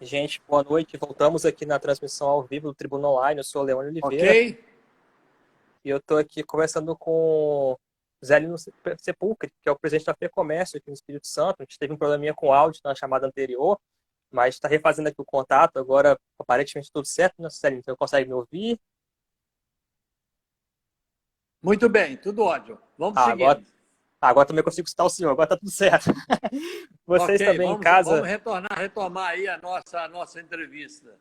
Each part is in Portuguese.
Gente, boa noite. Voltamos aqui na transmissão ao vivo do Tribuna Online. Eu sou o Leone Ok? Oliveira e eu estou aqui conversando com o Zé Lino Sepulcre, que é o presidente da FEComércio aqui no Espírito Santo. A gente teve um probleminha com o áudio na chamada anterior, mas está refazendo aqui o contato. Agora, aparentemente, tudo certo, né, Zé Lino? Você consegue me ouvir? Muito bem, tudo ótimo. Vamos Ah, agora, seguindo. agora também consigo citar o senhor. Agora está tudo certo. Vocês Ok, também em vamos casa? retomar aí a nossa entrevista.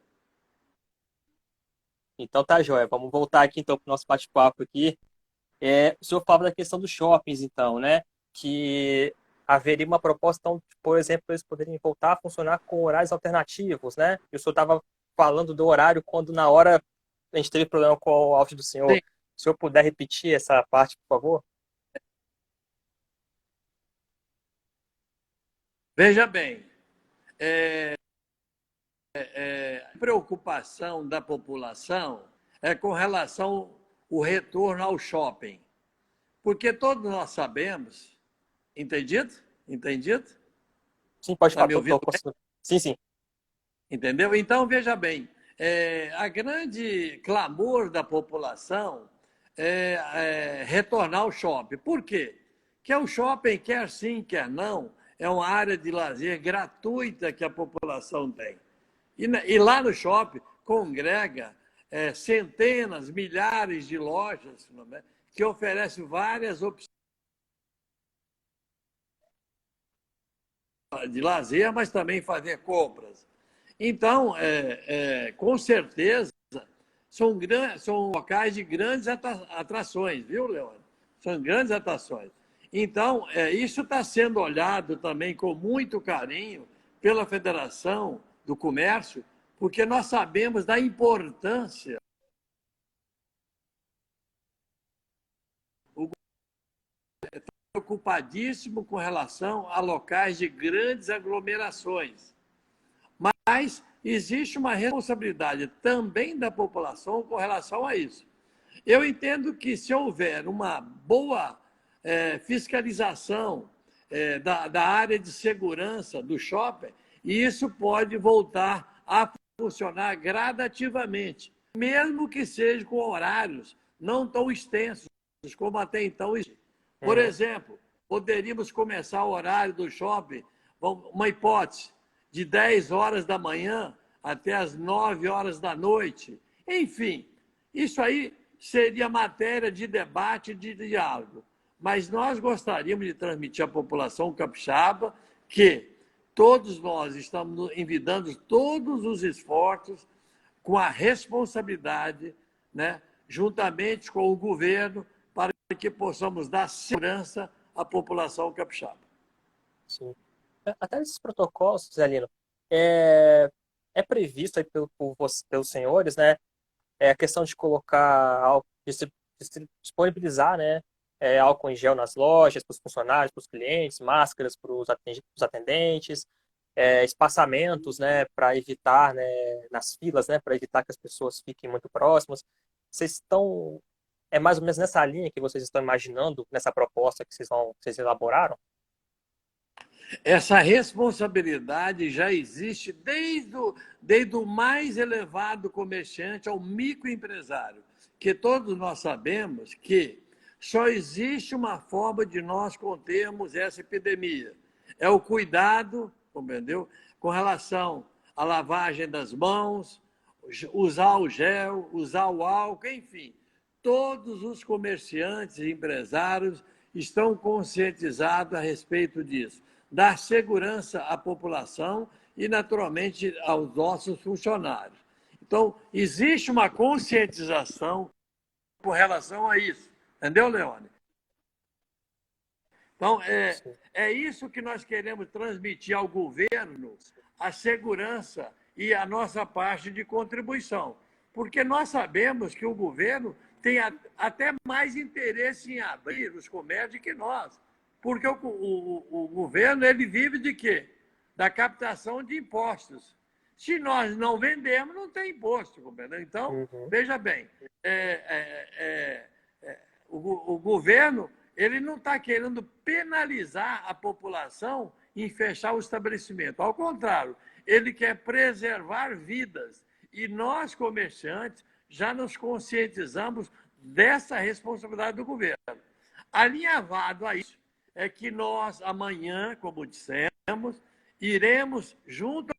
Então tá, joia. Vamos voltar aqui então para o nosso bate-papo aqui. O senhor fala da questão dos shoppings, então, né? Que haveria uma proposta, então, por exemplo, eles poderem voltar a funcionar com horários alternativos, né? E o senhor estava falando do horário quando, na hora, a gente teve problema com o áudio do senhor. Sim, Se o senhor puder repetir essa parte, por favor? veja bem, a preocupação da população é com relação ao retorno ao shopping. Porque todos nós sabemos, entendido? Entendido? Sim, pode Está falar. me ouvindo? Sim, sim. Entendeu? Então, veja bem, a grande clamor da população é retornar ao shopping. Por quê? Que o shopping, quer sim, quer não, é uma área de lazer gratuita que a população tem. E lá no shopping congrega centenas, milhares de lojas, não é? Que oferecem várias opções de lazer, mas também fazer compras. Então, com certeza, são locais de grandes atrações, viu, Leone? São grandes atrações. Então, isso está sendo olhado também com muito carinho pela Federação do Comércio, porque nós sabemos da importância. O governo está preocupadíssimo com relação a locais de grandes aglomerações. Mas existe uma responsabilidade também da população com relação a isso. Eu entendo que se houver uma boa fiscalização da área de segurança do shopping, isso pode voltar a funcionar gradativamente, mesmo que seja com horários não tão extensos como até então. Por Uhum. exemplo, poderíamos começar o horário do shopping, uma hipótese, de 10 horas da manhã até as 9 horas da noite. Enfim, isso aí seria matéria de debate e de diálogo. Mas nós gostaríamos de transmitir à população capixaba que todos nós estamos envidando todos os esforços com a responsabilidade, né, juntamente com o governo, para que possamos dar segurança à população capixaba. Sim. Até esses protocolos, Zé Lino, é, é previsto aí pelos senhores, né? A questão de colocar, de disponibilizar, né, álcool em gel nas lojas, para os funcionários, para os clientes, máscaras para os atendentes, espaçamentos, né, para evitar, né, nas filas, né, para evitar que as pessoas fiquem muito próximas. Vocês estão, é mais ou menos nessa linha que vocês estão imaginando, nessa proposta que vocês elaboraram? Essa responsabilidade já existe desde o mais elevado comerciante ao microempresário, que todos nós sabemos que só existe uma forma de nós contermos essa epidemia. É o cuidado, compreendeu? Com relação à lavagem das mãos, usar o gel, usar o álcool, enfim. Todos os comerciantes e empresários estão conscientizados a respeito disso, dar segurança à população e, naturalmente, aos nossos funcionários. Então, existe uma conscientização com relação a isso. Entendeu, Leone? Então, Sim. é isso que nós queremos transmitir ao governo, a segurança e a nossa parte de contribuição. Porque nós sabemos que o governo tem até mais interesse em abrir os comércios que nós. Porque o governo ele vive de quê? Da captação de impostos. Se nós não vendemos, não tem imposto. Compreendeu? Então, Uhum. veja bem, o governo ele não está querendo penalizar a população em fechar o estabelecimento. Ao contrário, ele quer preservar vidas. E nós, comerciantes, já nos conscientizamos dessa responsabilidade do governo. Alinhavado a isso, é que nós, amanhã, como dissemos, iremos, junto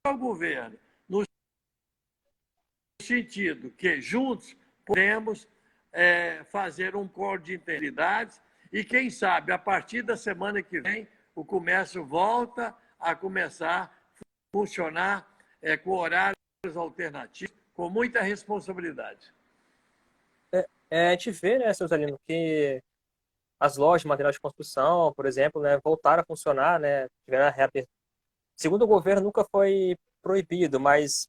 ao governo, no sentido que juntos podemos fazer um coro de integridades e, quem sabe, a partir da semana que vem, o comércio volta a começar a funcionar com horários alternativos, com muita responsabilidade. A gente vê, né, seu Zalino, que as lojas de material de construção, por exemplo, né, voltaram a funcionar, né, tiveram a reabertura. Segundo o governo, nunca foi proibido, mas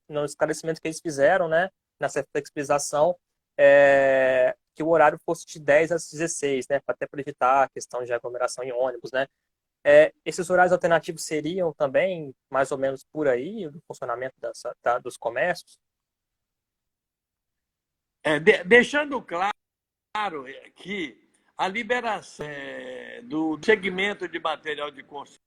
no esclarecimento que eles fizeram, né, nessa flexibilização, que o horário fosse de 10 às 16, né, até para evitar a questão de aglomeração em ônibus, né. Esses horários alternativos seriam também mais ou menos por aí, o funcionamento dos comércios? Deixando claro que a liberação do segmento de material de construção,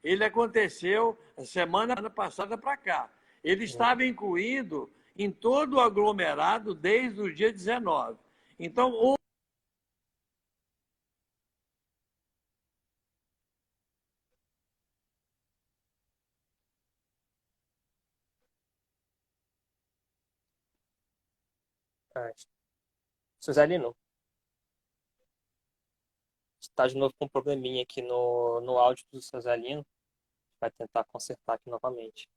ele aconteceu semana passada para cá. Ele estava incluído em todo o aglomerado desde o dia 19. Então, Suzalino, está de novo com um probleminha aqui no áudio do Suzalino. Vai tentar consertar aqui novamente.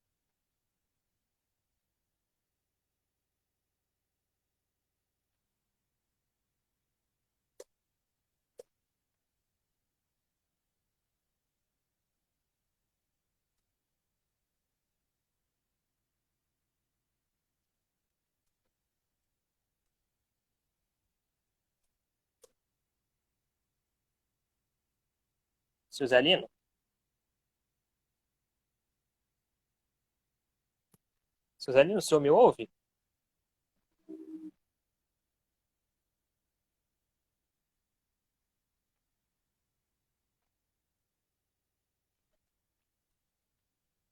Suzalino? Suzalino, o senhor me ouve?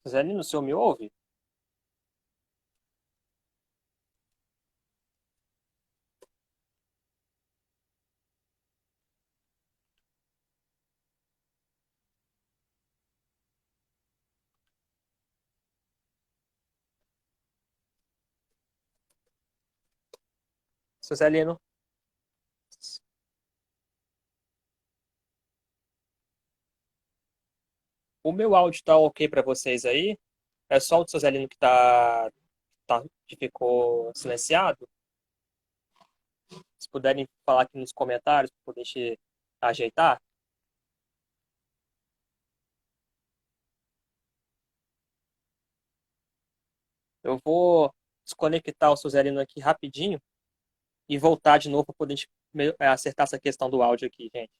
Suzalino, o senhor me ouve? Suzalino? O meu áudio está ok para vocês aí? É só o do Suzalino que ficou silenciado? Se puderem falar aqui nos comentários para poder ajeitar. Eu vou desconectar o Suzalino aqui rapidinho e voltar de novo para poder acertar essa questão do áudio aqui, gente.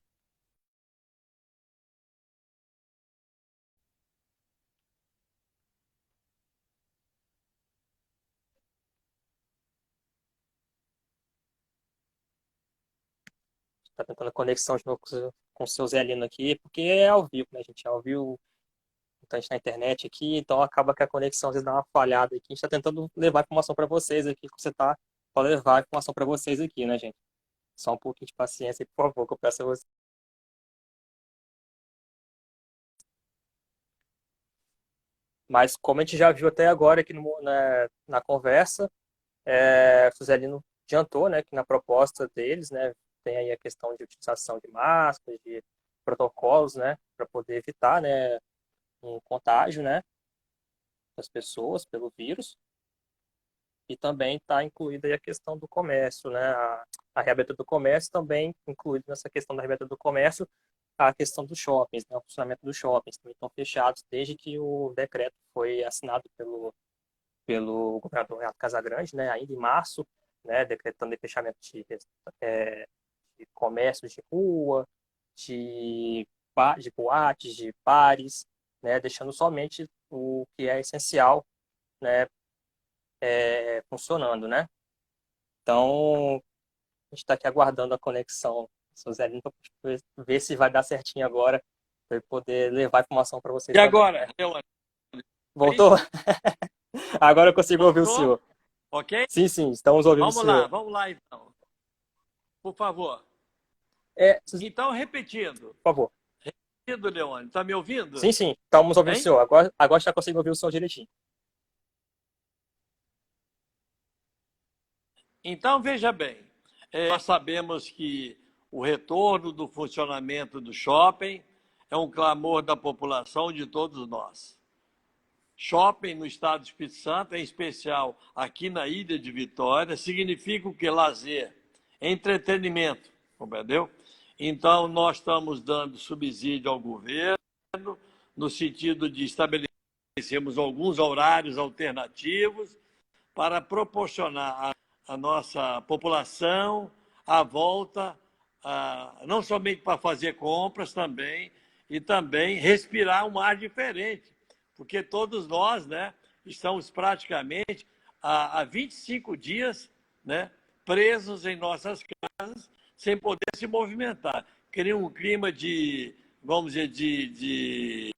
Tá tentando a conexão de novo com o seu Zelino aqui, porque é ao vivo, né, gente? É ao vivo, então a gente tá na internet aqui, então acaba que a conexão às vezes dá uma falhada aqui. A gente tá tentando levar informação para vocês aqui, que você tá para levar informação para vocês aqui, né, gente? Só um pouquinho de paciência, por favor, que eu peço a vocês. Mas como a gente já viu até agora aqui na conversa, o Suzelino adiantou, né, que na proposta deles, né, tem aí a questão de utilização de máscaras, de protocolos, né, para poder evitar, né, um contágio, né, das pessoas pelo vírus. E também está incluída aí a questão do comércio, né, a reabertura do comércio também incluída nessa questão da reabertura do comércio, a questão dos shoppings, né, o funcionamento dos shoppings também estão fechados desde que o decreto foi assinado pelo governador Renato Casagrande, né, ainda em março, né, decretando o fechamento de comércios de rua, de boates, de bares, né, deixando somente o que é essencial, né, funcionando, né. Então, a gente está aqui aguardando a conexão, seu Zé, para ver se vai dar certinho agora para eu poder levar a informação para vocês E também. agora, Leone? Voltou? Agora eu consigo ouvir o Voltou? senhor. Ok? Sim, sim, estamos ouvindo o senhor. Vamos lá então. Por favor. Por Então, repetindo. favor. Repetindo, Leone. Está me ouvindo? Sim, sim, estamos ouvindo o Hein? senhor. Agora já consigo ouvir o senhor direitinho. Então, veja bem, nós sabemos que o retorno do funcionamento do shopping é um clamor da população de todos nós. Shopping no estado do Espírito Santo, em especial aqui na Ilha de Vitória, significa o que? Lazer, entretenimento, compreendeu? Então, nós estamos dando subsídio ao governo, no sentido de estabelecermos alguns horários alternativos para proporcionar à nossa população a volta, não somente para fazer compras também, e também respirar um ar diferente, porque todos nós, né, estamos praticamente há 25 dias, né, presos em nossas casas, sem poder se movimentar. Cria um clima de, vamos dizer, de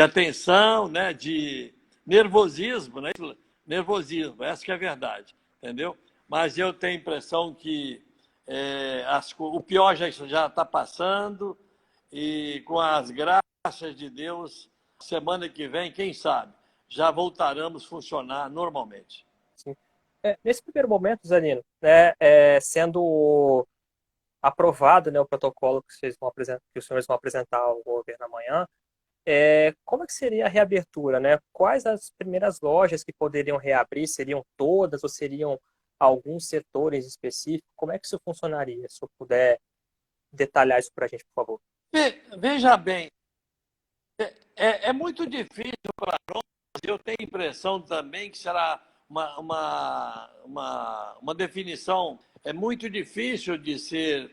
atenção, né, de nervosismo, né? Nervosismo, essa que é a verdade, entendeu? Mas eu tenho a impressão que o pior já está passando e com as graças de Deus, semana que vem, quem sabe, já voltaremos a funcionar normalmente. Sim. Nesse primeiro momento, Zanino, né, sendo aprovado, né, o protocolo que os senhores vão apresentar ao governo amanhã, como é que seria a reabertura, né? Quais as primeiras lojas que poderiam reabrir? Seriam todas ou seriam alguns setores específicos? Como é que isso funcionaria? Se eu puder detalhar isso para a gente, por favor. Veja bem, é muito difícil para nós, eu tenho a impressão também que será uma definição muito difícil de ser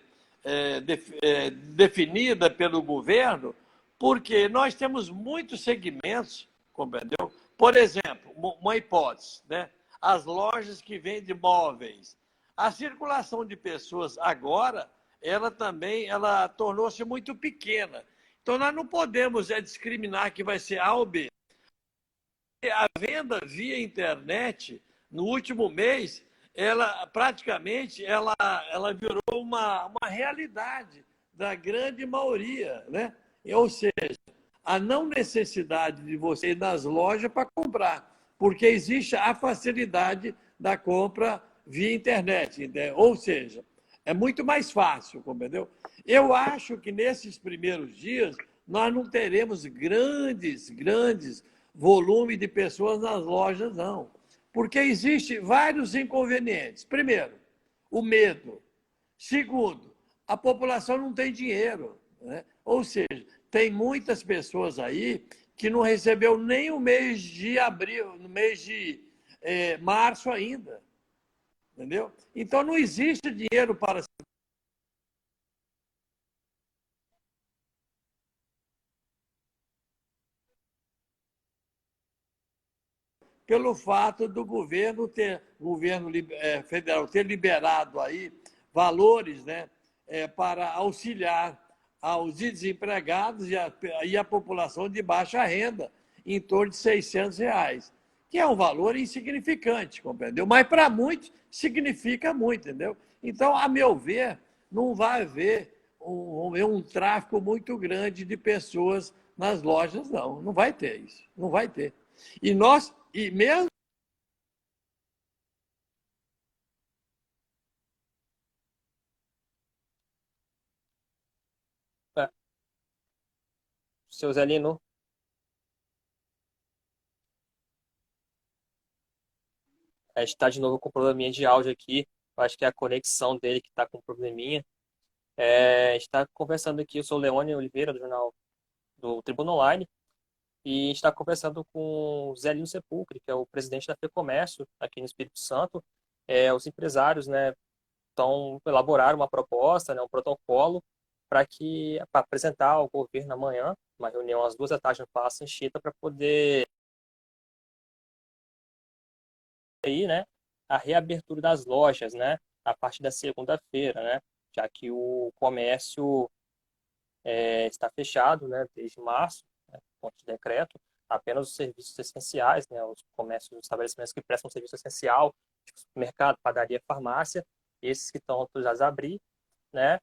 definida pelo governo, porque nós temos muitos segmentos, compreendeu? Por exemplo, uma hipótese, né? As lojas que vendem móveis. A circulação de pessoas agora, ela tornou-se muito pequena. Então, nós não podemos discriminar que vai ser A ou B. A venda via internet, no último mês, ela praticamente ela virou uma realidade da grande maioria, né? Ou seja, a não necessidade de você ir nas lojas para comprar, porque existe a facilidade da compra via internet, entendeu? Ou seja, é muito mais fácil, compreendeu? Eu acho que nesses primeiros dias nós não teremos grandes volume de pessoas nas lojas, não. Porque existe vários inconvenientes. Primeiro, o medo. Segundo, a população não tem dinheiro, né? Ou seja, tem muitas pessoas aí que não recebeu nem o mês de abril, no mês de março ainda, entendeu? Então não existe dinheiro para pelo fato do governo federal ter liberado aí valores, né, para auxiliar aos desempregados e a população de baixa renda, em torno de R$ 600, que é um valor insignificante, compreendeu? Mas para muitos significa muito, entendeu? Então, a meu ver, não vai haver um tráfico muito grande de pessoas nas lojas, não. Não vai ter isso, não vai ter. E mesmo É, seu Zelino, a gente está de novo com um probleminha de áudio aqui. Eu acho que é a conexão dele que está com um probleminha. A gente está conversando aqui, eu sou o Leone Oliveira, do jornal do Tribuna Online, e a gente está conversando com o Zelino Sepulcre, que é o presidente da FEComércio aqui no Espírito Santo. Os empresários, né, elaboraram uma proposta, né, um protocolo para apresentar ao governo amanhã, uma reunião às 2 da tarde no Palácio Anchieta, para poder aí, né, a reabertura das lojas, né, a partir da segunda-feira, né, já que o comércio está fechado, né, desde março, né, por conta de decreto. Apenas os serviços essenciais, né, os comércios, os estabelecimentos que prestam serviço essencial, tipo supermercado, padaria, farmácia, esses que estão autorizados a abrir, né,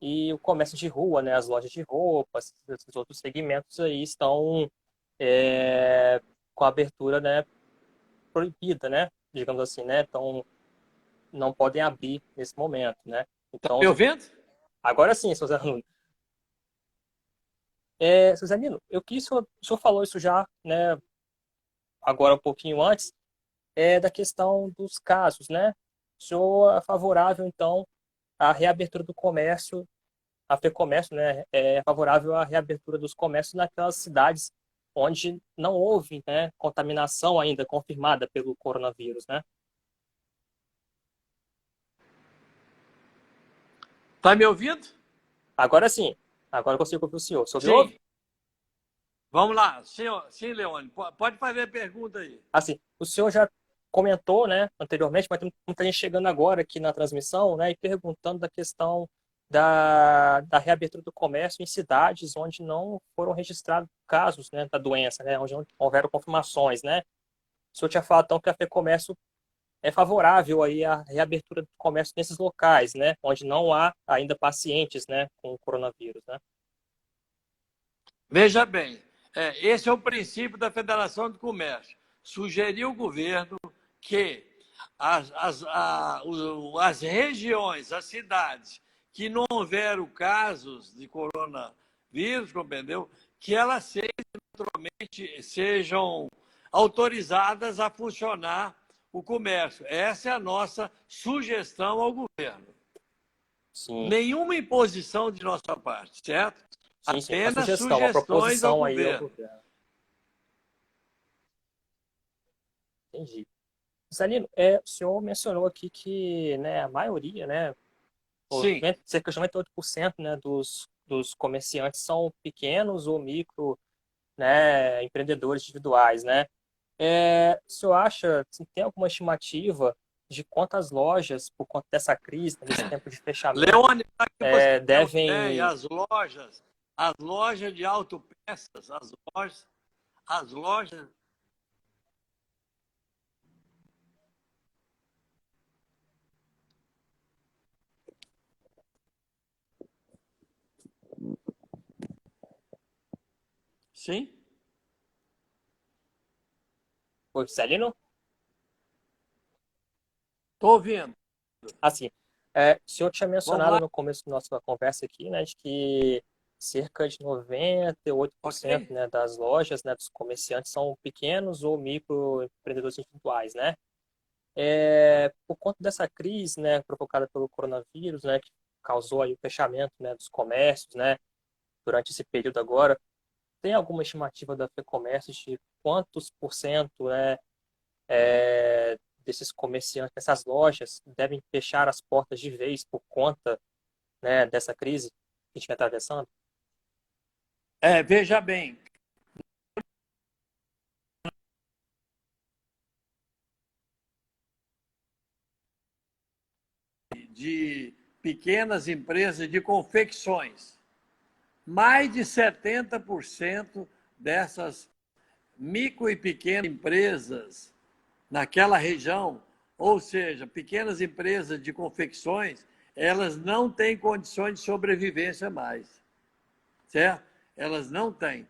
e o comércio de rua, né, as lojas de roupas, esses outros segmentos aí estão com a abertura, né, proibida, né, digamos assim, né, então não podem abrir nesse momento, né. Está Então, me ouvindo? agora sim, seu Zé Nuno. Seu Zé Nino, o senhor falou isso já, né, agora um pouquinho antes, da questão dos casos, né? O senhor é favorável, então, à reabertura do comércio, a FEComércio, né, é favorável à reabertura dos comércios naquelas cidades onde não houve, né, contaminação ainda confirmada pelo coronavírus, né? Está me ouvindo? Agora sim, agora eu consigo ouvir o senhor. O senhor me Sim. ouve? Vamos lá. Sim, Leone. Pode fazer a pergunta aí. Assim, o senhor já comentou, né, anteriormente, mas tem muita gente chegando agora aqui na transmissão, né, e perguntando da questão da reabertura do comércio em cidades onde não foram registrados casos, né, da doença, né, onde não houveram confirmações, né. O senhor tinha falado, então, que a FEComércio é favorável aí à reabertura do comércio nesses locais, né, onde não há ainda pacientes, né, com o coronavírus, né. Veja bem, esse é o princípio da Federação do Comércio. Sugerir ao governo que as regiões, as cidades que não houveram casos de coronavírus, compreendeu? Que elas sejam autorizadas a funcionar o comércio. Essa é a nossa sugestão ao governo. Sim, Nenhuma imposição de nossa parte, certo? sim, sim, uma Apenas sugestão, uma sugestões ao proposição aí ao governo. governo. Entendi. Zanino, o senhor mencionou aqui que, né, a maioria, né, Sim. cerca de 98%, né, dos comerciantes são pequenos ou micro, né, empreendedores individuais, né? O senhor acha, assim, tem alguma estimativa de quantas lojas, por conta dessa crise, né, desse tempo de fechamento, Leone, para que você tenha uma ideia, devem... as lojas de autopeças, as lojas. Sim? Oi, Celino? Estou ouvindo. Assim, o senhor tinha Vamos mencionado lá, no começo da nossa conversa aqui, né, de que cerca de 98%, ok? né, das lojas, né, dos comerciantes são pequenos ou microempreendedores individuais, né? Por conta dessa crise, né, provocada pelo coronavírus, né, que causou aí o fechamento, né, dos comércios, né, durante esse período agora, tem alguma estimativa da FEComércio de quantos por cento, né, desses comerciantes, dessas lojas, devem fechar as portas de vez por conta, né, dessa crise que a gente vem atravessando? Veja bem, de pequenas empresas de confecções, mais de 70% dessas micro e pequenas empresas naquela região, ou seja, pequenas empresas de confecções, elas não têm condições de sobrevivência mais, certo? Elas não têm.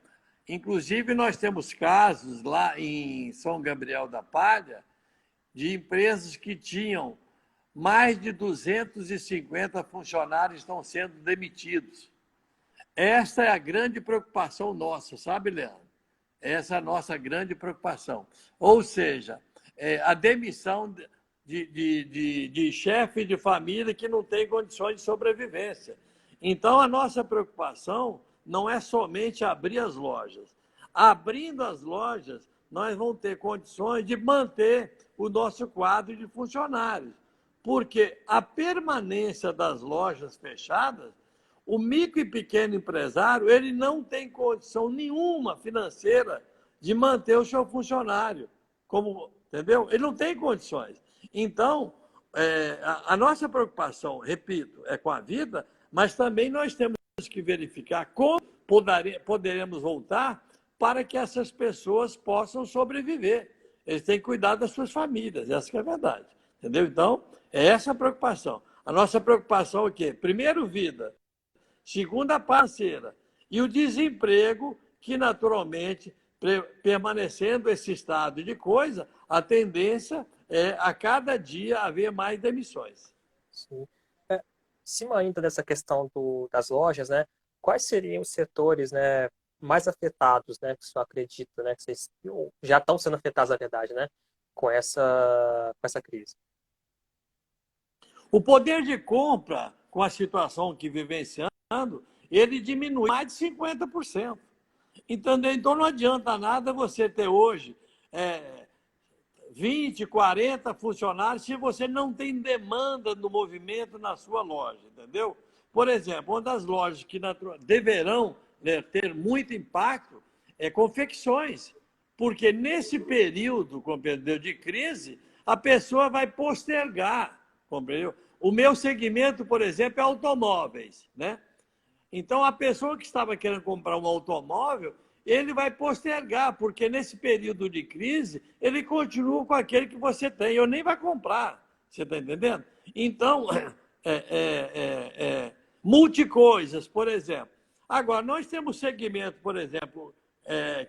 Inclusive, nós temos casos lá em São Gabriel da Palha de empresas que tinham mais de 250 funcionários estão sendo demitidos. Essa é a grande preocupação nossa, sabe, Leandro? Essa é a nossa grande preocupação. Ou seja, a demissão de chefe de família que não tem condições de sobrevivência. Então, a nossa preocupação não é somente abrir as lojas. Abrindo as lojas, nós vamos ter condições de manter o nosso quadro de funcionários. Porque a permanência das lojas fechadas, o micro e pequeno empresário, ele não tem condição nenhuma financeira de manter o seu funcionário. Entendeu? Ele não tem condições. Então, a nossa preocupação, repito, é com a vida, mas também nós temos que verificar como poderemos voltar para que essas pessoas possam sobreviver. Eles têm que cuidar das suas famílias, essa que é a verdade. Entendeu? Então, é essa a preocupação. A nossa preocupação é o quê? Primeiro, vida. Segundo, a parceira. E o desemprego, que naturalmente, permanecendo esse estado de coisa, a tendência é a cada dia haver mais demissões. Sim. Cima ainda dessa questão das lojas, né? Quais seriam os setores, né, mais afetados, né, que o senhor acredita, né, que vocês já estão sendo afetados, na verdade, né, com essa crise? O poder de compra, com a situação que vivenciando, ele diminui mais de 50%. Entendeu? Então não adianta nada você ter hoje 20, 40 funcionários se você não tem demanda no movimento na sua loja, entendeu? Por exemplo, uma das lojas que deverão, né, ter muito impacto é confecções, porque nesse período, compreendeu, de crise, a pessoa vai postergar, compreendeu? O meu segmento, por exemplo, é automóveis, né? Então, a pessoa que estava querendo comprar um automóvel, ele vai postergar, porque nesse período de crise, ele continua com aquele que você tem, ou nem vai comprar. Você está entendendo? Então, multicoisas, por exemplo. Agora, nós temos segmento, por exemplo,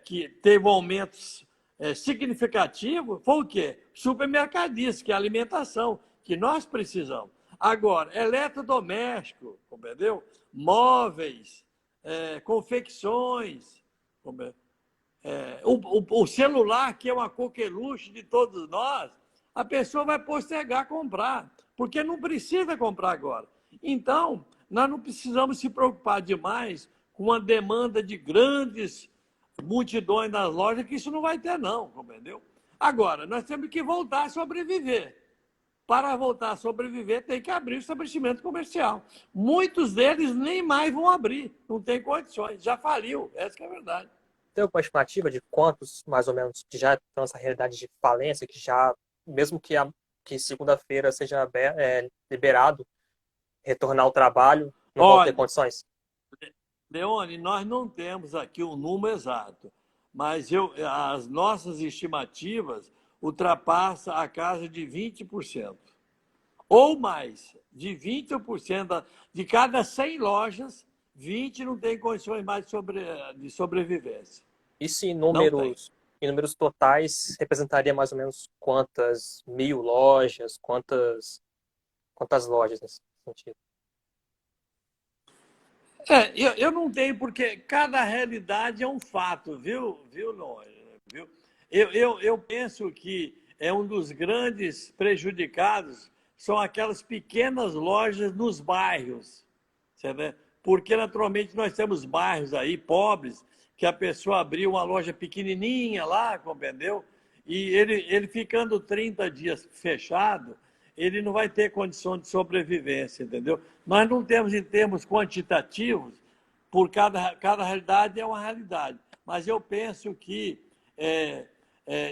que teve aumentos significativos, foi o quê? Supermercadistas, que é a alimentação, que nós precisamos. Agora, eletrodoméstico, compreendeu? Móveis, confecções, o celular, que é uma coqueluche de todos nós, a pessoa vai postergar comprar, porque não precisa comprar agora. Então, nós não precisamos se preocupar demais com a demanda de grandes multidões nas lojas, que isso não vai ter, não, compreendeu? Agora, nós temos que voltar a sobreviver. Para voltar a sobreviver, tem que abrir o estabelecimento comercial. Muitos deles nem mais vão abrir, não tem condições, já faliu, essa que é a verdade. Tem alguma estimativa de quantos, mais ou menos, que já estão nessa realidade de falência, que já, mesmo que segunda-feira seja liberado, retornar ao trabalho, não vão ter Olha, condições? Leone, nós não temos aqui um número exato, mas as nossas estimativas ultrapassam a casa de 20%. Ou mais, de 20% de cada 100 lojas, 20 não tem condições mais de sobrevivência. Isso em Não tem. números totais representaria mais ou menos quantas mil lojas, quantas lojas nesse sentido? Eu não tenho, porque cada realidade é um fato, viu, Noé? Viu? Eu penso que um dos grandes prejudicados são aquelas pequenas lojas nos bairros, certo? Porque, naturalmente, nós temos bairros aí pobres que a pessoa abriu uma loja pequenininha lá, compreendeu? E ele ficando 30 dias fechado, ele não vai ter condição de sobrevivência, entendeu? Nós não temos, em termos quantitativos, por cada realidade é uma realidade. Mas eu penso que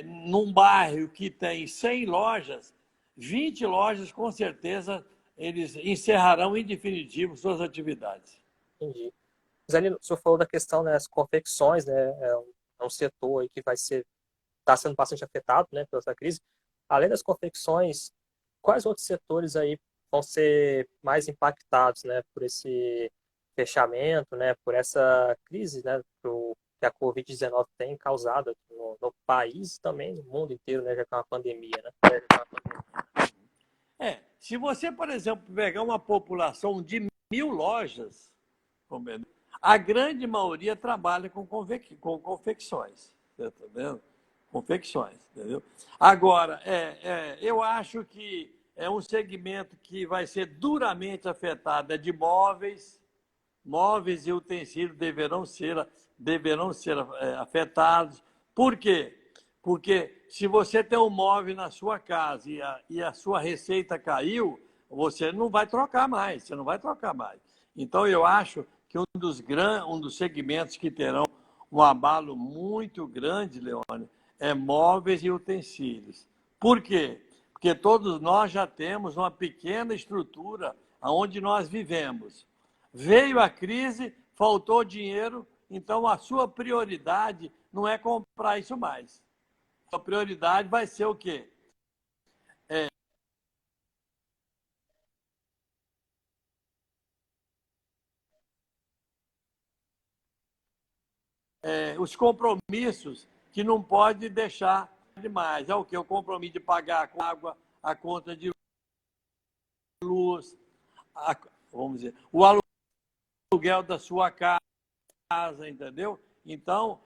num bairro que tem 100 lojas, 20 lojas, com certeza, eles encerrarão em definitivo suas atividades. Entendi. Zanino, o senhor falou da questão, né, das confecções, né, é um setor aí que está sendo bastante afetado, né, pela essa crise. Além das confecções, quais outros setores aí vão ser mais impactados, né, por esse fechamento, né, por essa crise, né, que a Covid-19 tem causado aqui no país e também no mundo inteiro, né, já que é uma pandemia, né? Se você, por exemplo, pegar uma população de 1.000 lojas, a grande maioria trabalha com confecções. Você está vendo? Confecções, entendeu? Agora, eu acho que é um segmento que vai ser duramente afetado, de móveis. Móveis e utensílios deverão ser afetados. Por quê? Porque se você tem um móvel na sua casa e a sua receita caiu, você não vai trocar mais, você não vai trocar mais. Então, eu acho que um dos segmentos que terão um abalo muito grande, Leone, é móveis e utensílios. Por quê? Porque todos nós já temos uma pequena estrutura onde nós vivemos. Veio a crise, faltou dinheiro, então a sua prioridade não é comprar isso mais. A prioridade vai ser o quê? Os compromissos que não pode deixar demais. É o quê? O compromisso de pagar a água, a conta de luz, vamos dizer, o aluguel da sua casa, entendeu? Então,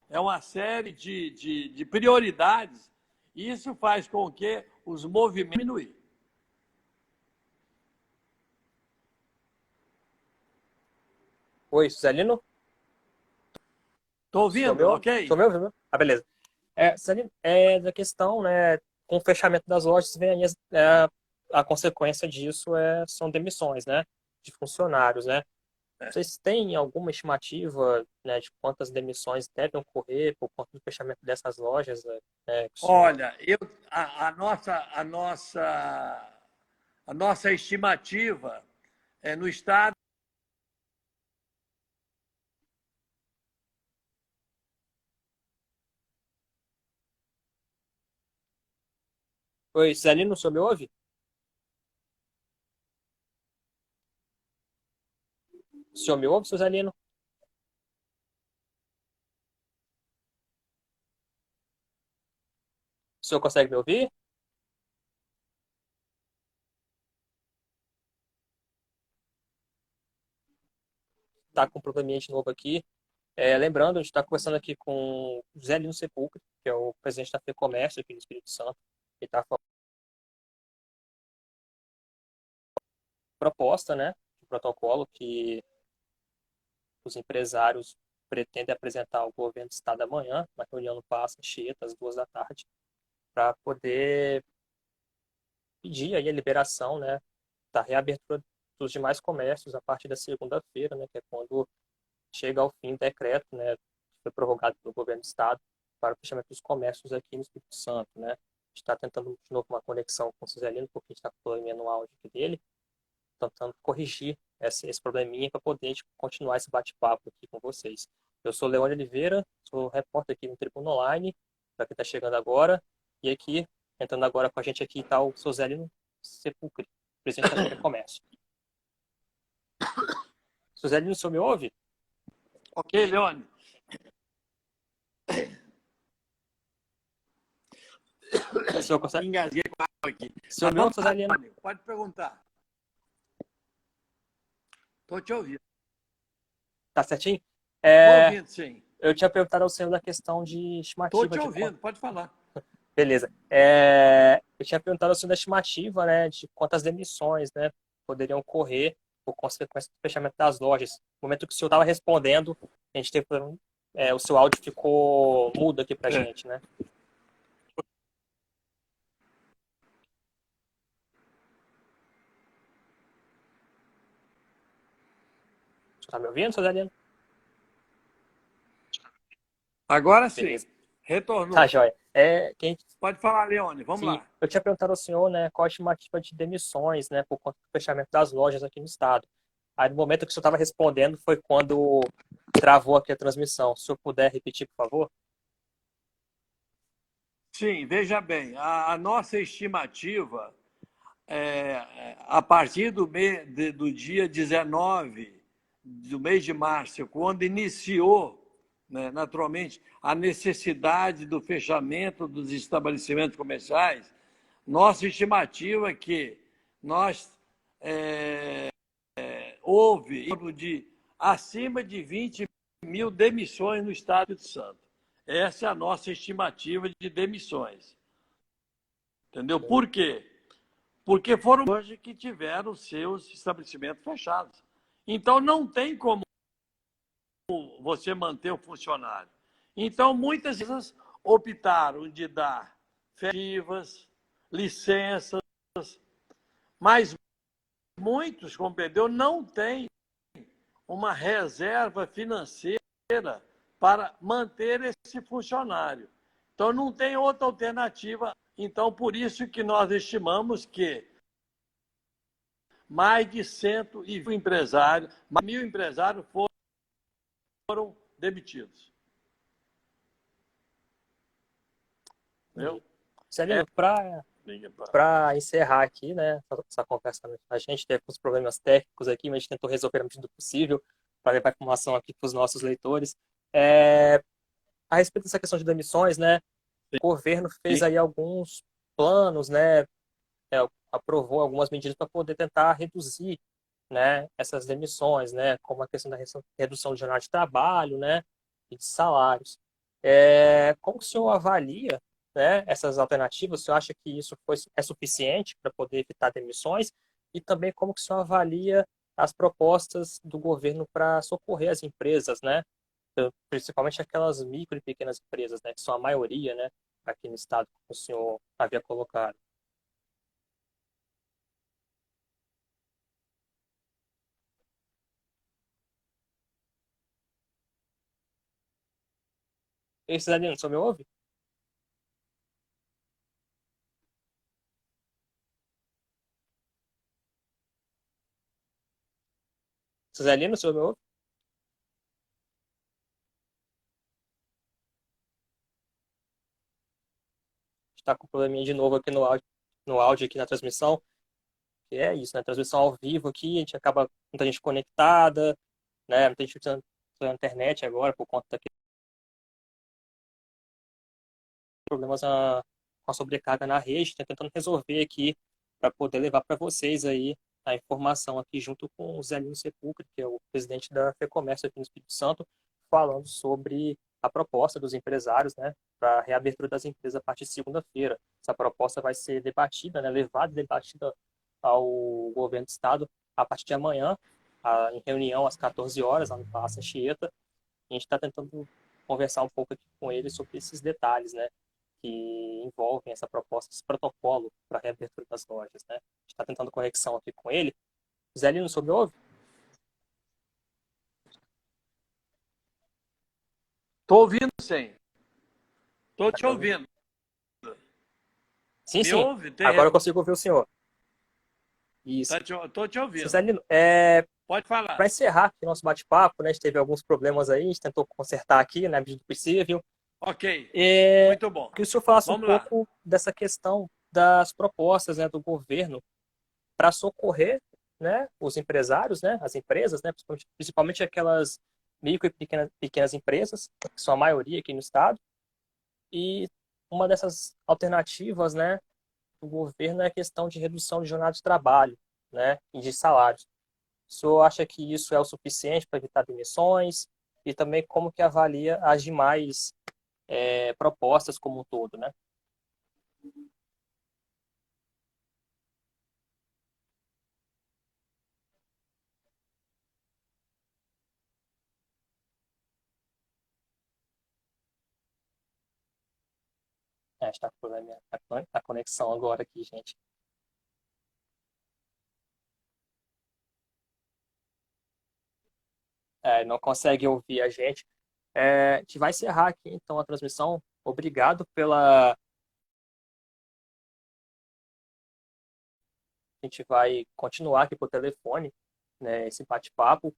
é uma série de prioridades. E isso faz com que os movimentos diminuem. Oi, Suzelino? Estou O senhor me ouvindo, ouve? O ok? senhor me ouve? Ah, beleza. Suzelino, da questão, né, com o fechamento das lojas, vem aí a consequência disso são demissões, né, de funcionários, né? Vocês têm alguma estimativa, né, de quantas demissões devem ocorrer por conta do fechamento dessas lojas, né, que o senhor... Olha, a nossa estimativa no estado. Oi, Suzelino, o senhor me ouve? O senhor me ouve, Suzelino? O senhor consegue me ouvir? Tá com um probleminha de novo aqui. Lembrando, a gente está conversando aqui com o Zé Lino Sepulcro, que é o presidente da FEComércio aqui do Espírito Santo. Ele está falando proposta, né, de protocolo que os empresários pretendem apresentar ao governo do estado amanhã, uma reunião no Paço, Anchieta, às 2 da tarde, para poder pedir aí a liberação, né, da reabertura dos demais comércios a partir da segunda-feira, né, que é quando chega ao fim o decreto, né, que foi prorrogado pelo governo do estado para o fechamento dos comércios aqui no Espírito Santo, né. A gente está tentando de novo uma conexão com o Cizelino, porque a gente está com o probleminha no áudio aqui dele, tentando corrigir esse probleminha para poder continuar esse bate-papo aqui com vocês. Eu sou Leone Oliveira, sou repórter aqui no Tribuna Online, para quem está chegando agora, e aqui, entrando agora com a gente aqui, está o Suzelino Sepulcri, presidente da FEComércio. Suzelino, o senhor me ouve? Ok, Leone. O senhor consegue? Engasguei com a água aqui. O senhor me ouve, Suzelino? Pode perguntar. Estou te ouvindo. Tá certinho? Estou ouvindo, sim. Eu tinha perguntado ao senhor da questão de estimativa. Estou te ouvindo, pode falar. Beleza. Eu tinha perguntado ao senhor da estimativa, né, de quantas demissões, né, poderiam ocorrer por consequência do fechamento das lojas. No momento que o senhor estava respondendo, a gente teve o seu áudio ficou mudo aqui para a gente, né? Você está me ouvindo, seu Zé? Agora sim. Beleza. Retornou. Tá, joia. Pode falar, Leone, vamos lá. Eu tinha perguntado ao senhor, né, qual a estimativa de demissões, né, por conta do fechamento das lojas aqui no estado. Aí, no momento que o senhor estava respondendo, foi quando travou aqui a transmissão. Se o senhor puder repetir, por favor? Sim, veja bem, a nossa estimativa, a partir do dia 19 do mês de março, quando iniciou, né, naturalmente, a necessidade do fechamento dos estabelecimentos comerciais, nossa estimativa é que houve acima de 20 mil demissões no Estado de Santo. Essa é a nossa estimativa de demissões. Entendeu? Por quê? Porque foram hoje que tiveram seus estabelecimentos fechados. Então, não tem como você manter o funcionário. Então, muitas vezes optaram de dar festivas, licenças, mas muitos, compreendeu, não têm uma reserva financeira para manter esse funcionário. Então, não tem outra alternativa. Então, por isso que nós estimamos que mais de 120 empresários, mais de 1.000 empresários foram demitidos. Entendeu? Celino, para encerrar aqui, né, essa conversa, a gente teve uns problemas técnicos aqui, mas a gente tentou resolver o medida do possível para levar informação aqui para os nossos leitores. A respeito dessa questão de demissões, né, o governo fez aí alguns planos, né, aprovou algumas medidas para poder tentar reduzir, né, essas demissões, né, como a questão da redução de jornada de trabalho, né, e de salários. Como que o senhor avalia, né, essas alternativas? O senhor acha que isso é suficiente para poder evitar demissões? E também como que o senhor avalia as propostas do governo para socorrer as empresas, né, principalmente aquelas micro e pequenas empresas, né, que são a maioria, né, aqui no estado, como o senhor havia colocado. Esses ali, o senhor me ouve? Suzalino, o senhor me ouve? Está com probleminha de novo aqui no áudio aqui na transmissão. Que é isso, né? Transmissão ao vivo aqui, a gente acaba muita gente conectada, né? Muita gente usando a internet agora por conta daqueles problemas com a sobrecarga na rede, tá tentando resolver aqui para poder levar para vocês aí a informação aqui junto com o Zé Lino Sepúlcro, que é o presidente da FEComércio aqui no Espírito Santo, falando sobre a proposta dos empresários, né, para a reabertura das empresas a partir de segunda-feira. Essa proposta vai ser debatida, né, levada e debatida ao governo do estado a partir de amanhã, em reunião às 14 horas, lá no Palácio Anchieta. A gente está tentando conversar um pouco aqui com ele sobre esses detalhes, né, que envolvem essa proposta, esse protocolo para a reabertura das lojas, né. A gente está tentando conexão aqui com ele. Zé Lino, soube ouve? Estou ouvindo, sim. Estou Tá te me ouvindo? ouvindo. Sim, Me sim. ouve? Agora eu consigo ouvir o senhor. Isso. Estou te ouvindo. Zé Lino, Pode para falar. encerrar aqui o nosso bate-papo, né, a gente teve alguns problemas aí, a gente tentou consertar aqui, né, na medida do possível. Ok, muito bom. Que o senhor falasse um Vamos lá. pouco dessa questão das propostas, né, do governo para socorrer, né, os empresários, né, as empresas, né, principalmente aquelas micro e pequenas empresas, que são a maioria aqui no estado. E uma dessas alternativas, né, do governo é a questão de redução de jornada de trabalho, né, e de salários. O senhor acha que isso é o suficiente para evitar demissões? E também como que avalia as demais propostas como um todo, né? Está com problema a conexão agora aqui, gente. Não consegue ouvir a gente. A gente vai encerrar aqui, então, a transmissão. Obrigado pela... A gente vai continuar aqui por telefone, né, esse bate-papo,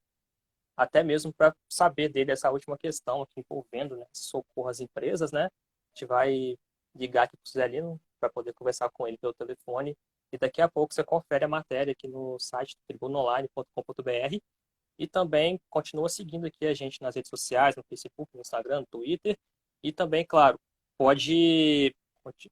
até mesmo para saber dele essa última questão aqui envolvendo, né, socorro às empresas, né? A gente vai ligar aqui para o Zelino para poder conversar com ele pelo telefone. E daqui a pouco você confere a matéria aqui no site tribunaonline.com.br. E também continua seguindo aqui a gente nas redes sociais, no Facebook, no Instagram, no Twitter. E também, claro, pode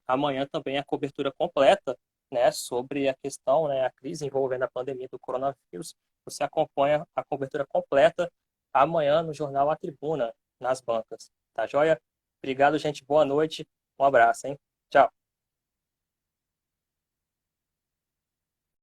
amanhã também a cobertura completa, né, sobre a questão, né, a crise envolvendo a pandemia do coronavírus. Você acompanha a cobertura completa amanhã no jornal A Tribuna, nas bancas. Tá joia? Obrigado, gente. Boa noite. Um abraço, hein? Tchau.